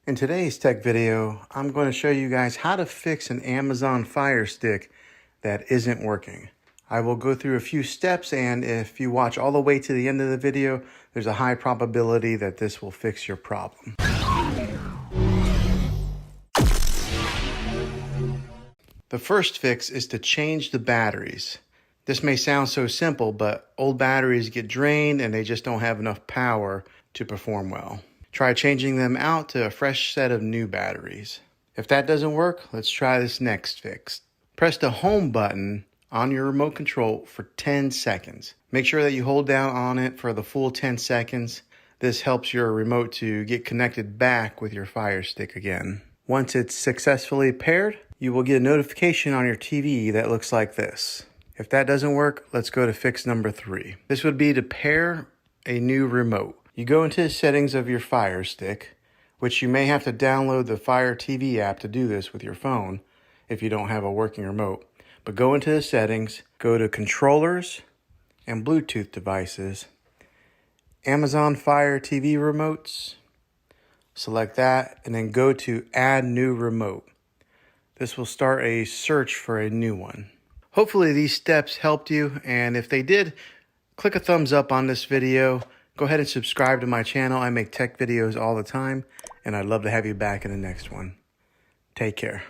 In today's tech video, I'm going to show you guys how to fix an Amazon Firestick that isn't working. I will go through a few steps, and if you watch all the way to the end of the video, there's a high probability that this will fix your problem. The first fix is to change the batteries. This may sound so simple, but old batteries get drained and they just don't have enough power to perform well. Try changing them out to a fresh set of new batteries. If that doesn't work, let's try this next fix. Press the home button on your remote control for 10 seconds. Make sure that you hold down on it for the full 10 seconds. This helps your remote to get connected back with your Firestick again. Once it's successfully paired, you will get a notification on your TV that looks like this. If that doesn't work, let's go to fix number 3. This would be to pair a new remote. You go into the settings of your Firestick, which you may have to download the Fire TV app to do this with your phone if you don't have a working remote. But go into the settings, go to controllers and Bluetooth devices, Amazon Fire TV remotes, select that, and then go to add new remote. This will start a search for a new one. Hopefully these steps helped you, and if they did, click a thumbs up on this video. Go ahead and subscribe to my channel. I make tech videos all the time, and I'd love to have you back in the next one. Take care.